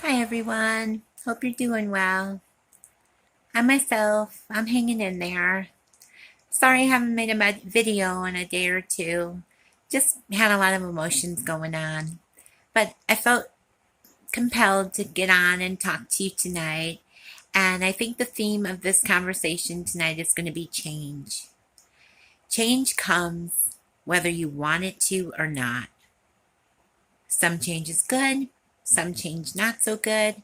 Hi everyone, hope you're doing well. I'm hanging in there. Sorry I haven't made a video in a day or two. Just had a lot of emotions going on. But I felt compelled to get on and talk to you tonight. And I think the theme of this conversation tonight is going to be change. Change comes whether you want it to or not. Some change is good, some change not so good.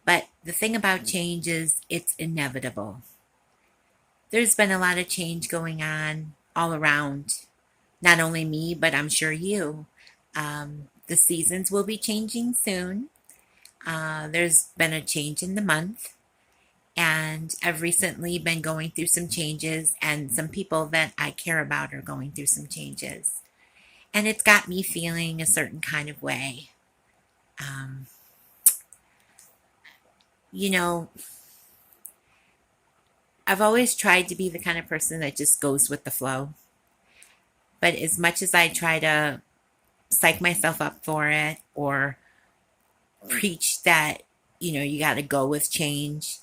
But the thing about change is it's inevitable. There's been a lot of change going on all around, not only me, but I'm sure you. The seasons will be changing soon. There's been a change in the month, and I've recently been going through some changes, and some people that I care about are going through some changes. And it's got me feeling a certain kind of way. Um, you know, I've always tried to be the kind of person that just goes with the flow. But as much as I try to psych myself up for it or preach that, you got to go with change,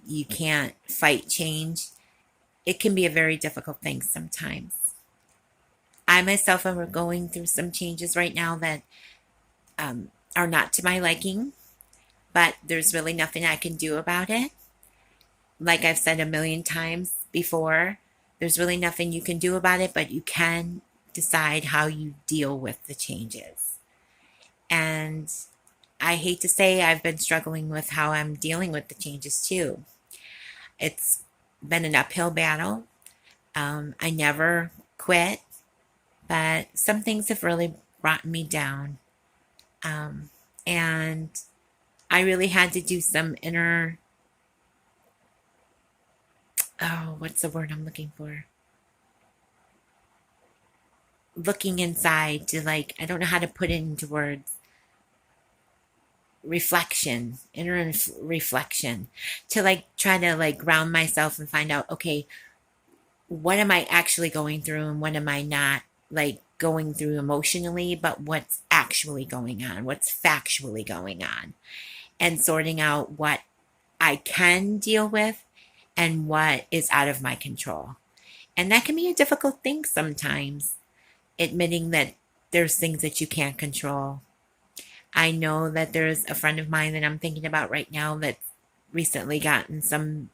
you can't fight change, it can be a very difficult thing sometimes. I myself am going through some changes right now that are not to my liking, but there's really nothing I can do about it. Like I've said a million times before, there's really nothing you can do about it, but you can decide how you deal with the changes. And I hate to say I've been struggling with how I'm dealing with the changes too. It's been an uphill battle. I never quit, but some things have really brought me down. And I really had to do some inner, what's the word I'm looking for? Looking inside to I don't know how to put it into words. Reflection, inner reflection, to try to ground myself and find out, okay, what am I actually going through and what am I not going through emotionally, but what's actually going on, what's factually going on, and sorting out what I can deal with and what is out of my control. And that can be a difficult thing sometimes, admitting that there's things that you can't control. I know that there's a friend of mine that I'm thinking about right now that's recently gotten some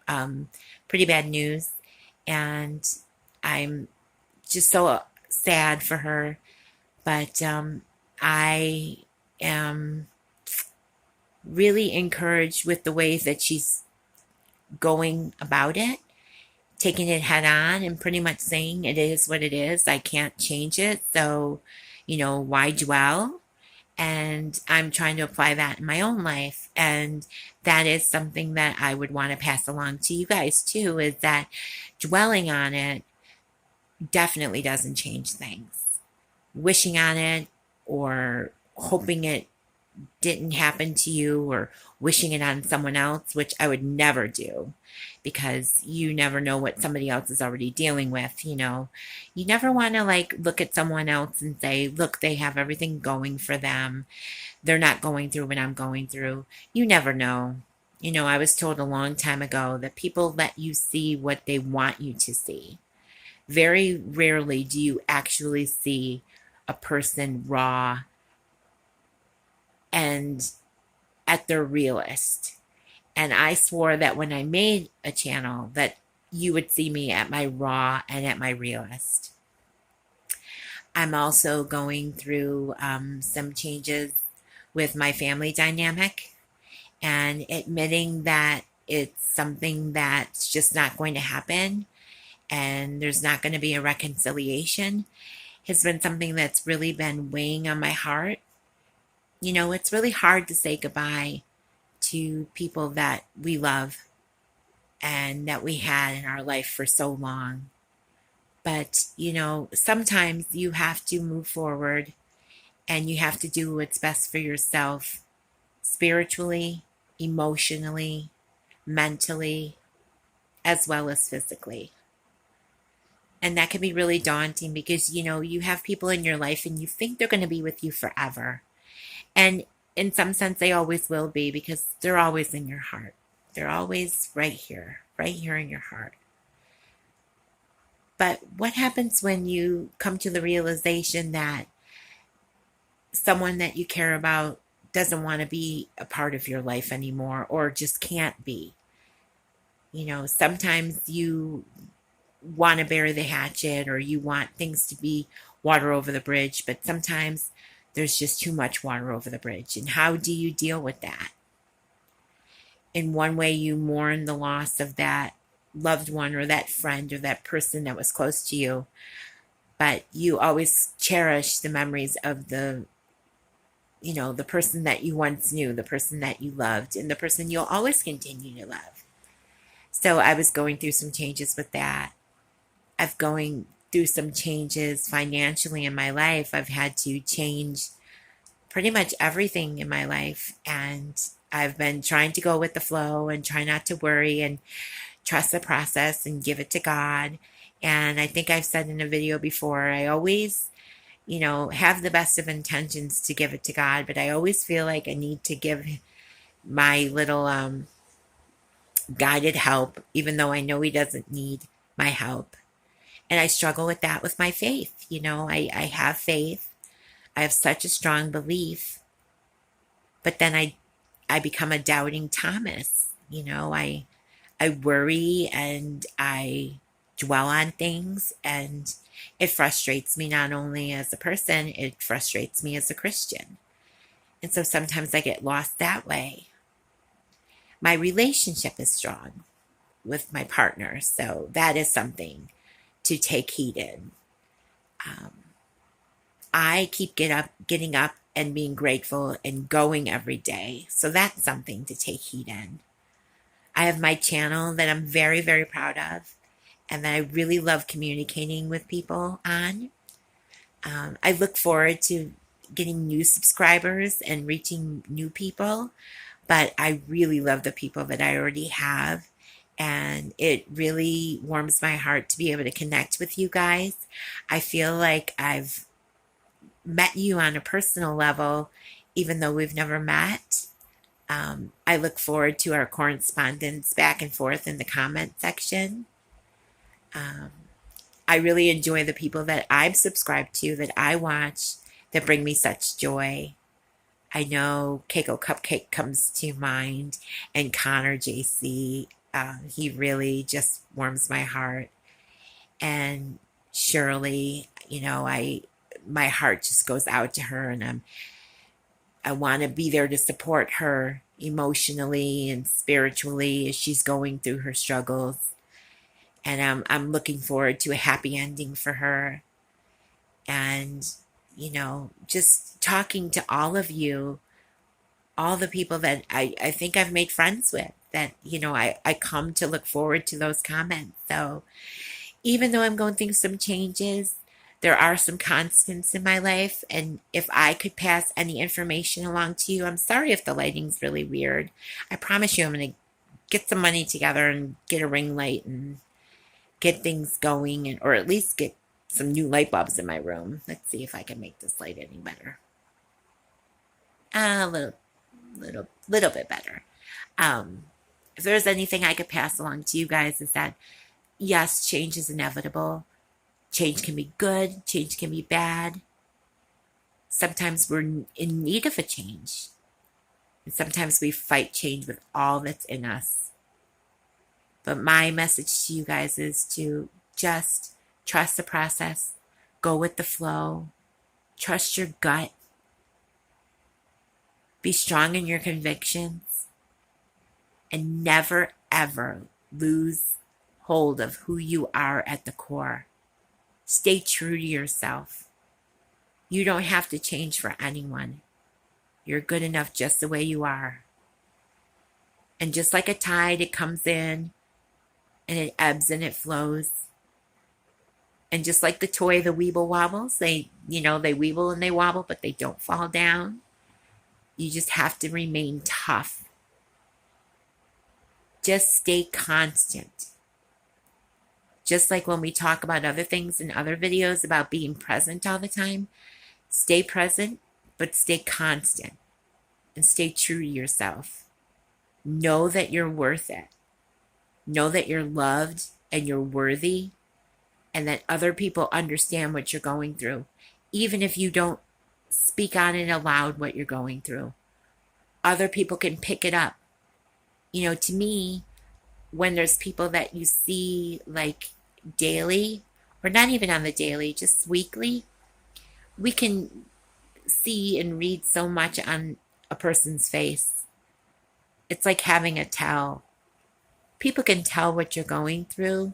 pretty bad news, and I'm just so sad for her. But I am really encouraged with the ways that she's going about it, taking it head on and pretty much saying it is what it is. I can't change it. So, why dwell? And I'm trying to apply that in my own life. And that is something that I would want to pass along to you guys too, is that dwelling on it definitely doesn't change things. Wishing on it or hoping it didn't happen to you or wishing it on someone else, which I would never do because you never know what somebody else is already dealing with. You never want to look at someone else and say, look, they have everything going for them. They're not going through what I'm going through. You never know. I was told a long time ago that people let you see what they want you to see. Very rarely do you actually see a person raw and at their realest. And I swore that when I made a channel that you would see me at my raw and at my realest. I'm also going through some changes with my family dynamic and admitting that it's something that's just not going to happen and there's not going to be a reconciliation has been something that's really been weighing on my heart. It's really hard to say goodbye to people that we love and that we had in our life for so long. But, sometimes you have to move forward and you have to do what's best for yourself spiritually, emotionally, mentally, as well as physically. And that can be really daunting because, you have people in your life and you think they're going to be with you forever. And in some sense, they always will be because they're always in your heart. They're always right here in your heart. But what happens when you come to the realization that someone that you care about doesn't want to be a part of your life anymore or just can't be? You know, sometimes you want to bury the hatchet or you want things to be water over the bridge, but sometimes there's just too much water over the bridge. And how do you deal with that? In one way, you mourn the loss of that loved one or that friend or that person that was close to you, but you always cherish the memories of the person that you once knew, the person that you loved, and the person you'll always continue to love. So I was going through some changes with that. I've going through some changes financially in my life. I've had to change pretty much everything in my life, and I've been trying to go with the flow and try not to worry and trust the process and give it to God. And I think I've said in a video before, I always, have the best of intentions to give it to God, but I always feel like I need to give my little guided help, even though I know He doesn't need my help. And I struggle with that with my faith. I have faith. I have such a strong belief, but then I become a doubting Thomas. I worry and I dwell on things, and it frustrates me not only as a person, it frustrates me as a Christian. And so sometimes I get lost that way. My relationship is strong with my partner, so that is something to take heed in. I keep getting up and being grateful and going every day, so that's something to take heed in. I have my channel that I'm very, very proud of and that I really love communicating with people on. I look forward to getting new subscribers and reaching new people, but I really love the people that I already have. And it really warms my heart to be able to connect with you guys. I feel like I've met you on a personal level, even though we've never met. I look forward to our correspondence back and forth in the comment section. I really enjoy the people that I've subscribed to, that I watch, that bring me such joy. I know Keiko Cupcake comes to mind, and Connor JC. He really just warms my heart. And Shirley, my heart just goes out to her, and I want to be there to support her emotionally and spiritually as she's going through her struggles. And I'm looking forward to a happy ending for her. And, just talking to all of you, all the people that I think I've made friends with, that, I come to look forward to those comments. So even though I'm going through some changes, there are some constants in my life, and if I could pass any information along to you, I'm sorry if the lighting's really weird. I promise you I'm going to get some money together and get a ring light and get things going, or at least get some new light bulbs in my room. Let's see if I can make this light any better. A little bit better. If there's anything I could pass along to you guys, is that yes, change is inevitable. Change can be good, change can be bad. Sometimes we're in need of a change. And sometimes we fight change with all that's in us. But my message to you guys is to just trust the process, go with the flow, trust your gut, be strong in your convictions, and never, ever lose hold of who you are at the core. Stay true to yourself. You don't have to change for anyone. You're good enough just the way you are. And just like a tide, it comes in and it ebbs and it flows. And just like the toy, the Weeble Wobbles, they weeble and they wobble, but they don't fall down. You just have to remain tough. Just stay constant. Just like when we talk about other things in other videos about being present all the time, stay present, but stay constant. and stay true to yourself. Know that you're worth it. Know that you're loved and you're worthy, and that other people understand what you're going through, even if you don't speak on it aloud what you're going through. Other people can pick it up. You know, to me, when there's people that you see like daily, or not even on the daily, just weekly, we can see and read so much on a person's face. It's like having a tell. People can tell what you're going through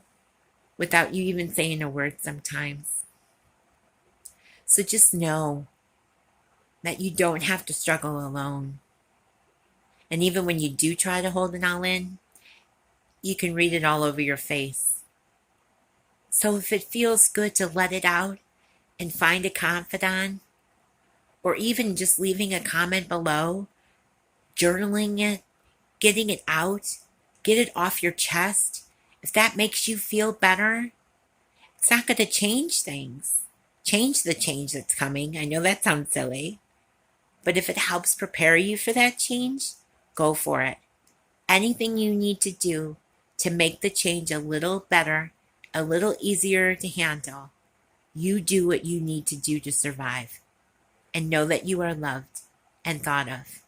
without you even saying a word sometimes. So just know that you don't have to struggle alone. And even when you do try to hold it all in, you can read it all over your face. So if it feels good to let it out and find a confidant, or even just leaving a comment below, journaling it, getting it out, get it off your chest, if that makes you feel better, it's not going to change things. Change the change that's coming. I know that sounds silly, but if it helps prepare you for that change, go for it. Anything you need to do to make the change a little better, a little easier to handle, you do what you need to do to survive. And know that you are loved and thought of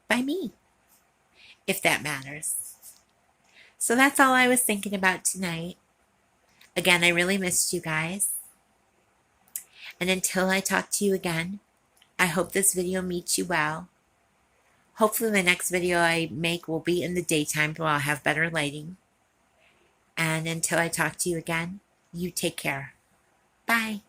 by me, if that matters. So that's all I was thinking about tonight. Again, I really missed you guys. And until I talk to you again, I hope this video meets you well. Hopefully the next video I make will be in the daytime, so I'll have better lighting. And until I talk to you again, you take care. Bye.